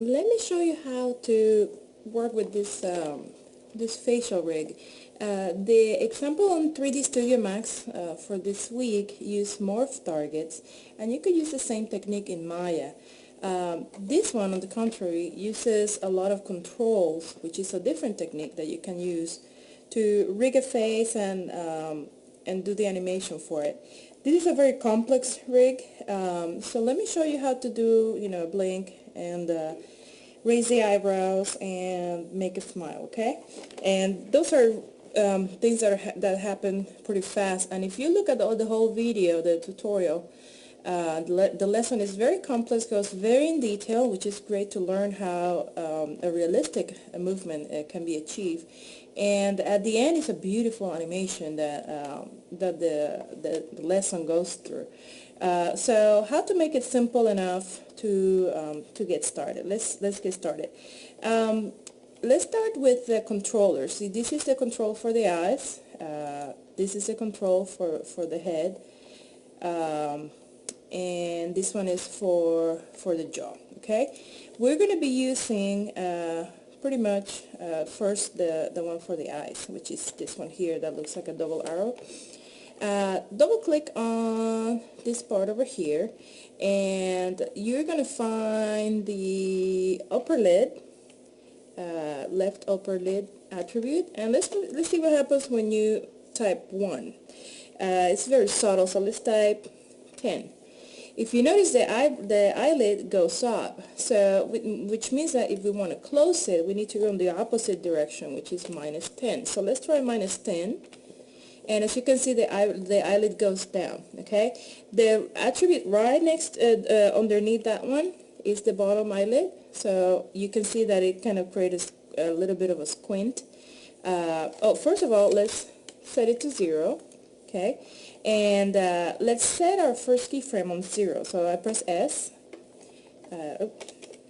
Let me show you how to work with this facial rig. The example on 3D Studio Max for this week used morph targets, and you could use the same technique in Maya. This one, on the contrary, uses a lot of controls, which is a different technique that you can use to rig a face and do the animation for it. This is a very complex rig, so let me show you how to do, a blink and raise the eyebrows and make a smile, okay? And those are things that happen pretty fast. And if you look at the whole video, the tutorial, the lesson is very complex, goes very in detail, which is great to learn how a realistic movement can be achieved. And at the end, it's a beautiful animation that the lesson goes through. So how to make it simple enough to get started. Let's get started. Let's start with the controller. See, this is the control for the eyes. This is the control for the head. And this one is for the jaw. Okay, we're going to be using pretty much first the one for the eyes, which is this one here that looks like a double arrow. Double click on this part over here, and you're going to find the upper lid, left upper lid attribute, and let's see what happens when you type 1. It's very subtle, so let's type 10. If you notice the eyelid goes up, so which means that if we want to close it, we need to go in the opposite direction, which is -10. So let's try -10. And as you can see, the eyelid goes down, okay? The attribute right next, underneath that one is the bottom eyelid. So you can see that it kind of creates a little bit of a squint. First of all, let's set it to 0, okay? And let's set our first keyframe on 0. So I press S.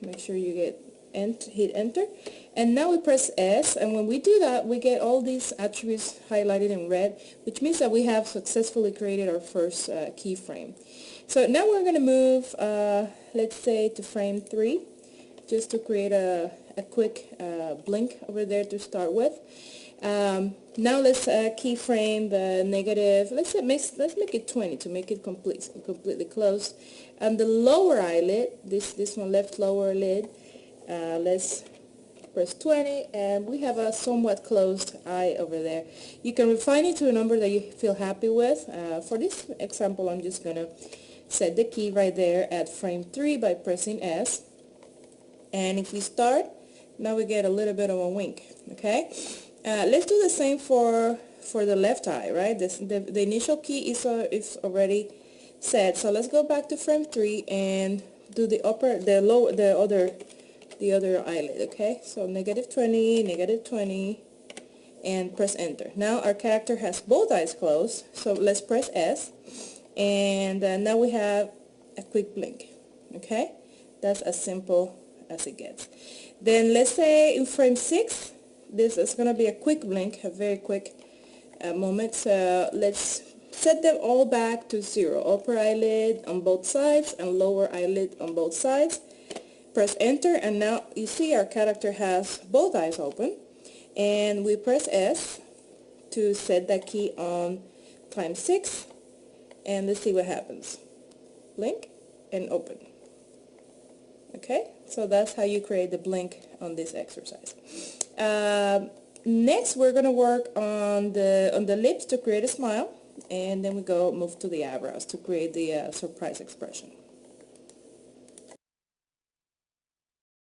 Make sure you hit enter. And now we press S, and when we do that, we get all these attributes highlighted in red, which means that we have successfully created our first keyframe. So now we're going to move, let's say, to frame 3, just to create a quick blink over there to start with. Now let's keyframe the negative. Let's make it 20 to make it completely closed. And the lower eyelid, this one, left lower lid, let's press 20, and we have a somewhat closed eye over there. You can refine it to a number that you feel happy with. For this example, I'm just going to set the key right there at frame 3 by pressing S. And if we start, now we get a little bit of a wink, okay? Let's do the same for the left eye, right? The initial key is already set. So let's go back to frame 3 and do the other eyelid, okay? So -20, and press enter. Now our character has both eyes closed, so let's press S, and now we have a quick blink, okay? That's as simple as it gets. Then let's say in frame 6, this is going to be a quick blink, a very quick moment. So let's set them all back to 0. Upper eyelid on both sides and lower eyelid on both sides. Press enter, and now you see our character has both eyes open, and we press S to set that key on times 6, and let's see what happens. Blink and open. Okay, so that's how you create the blink on this exercise. Next, we're going to work on the lips to create a smile, and then we move to the eyebrows to create the surprise expression.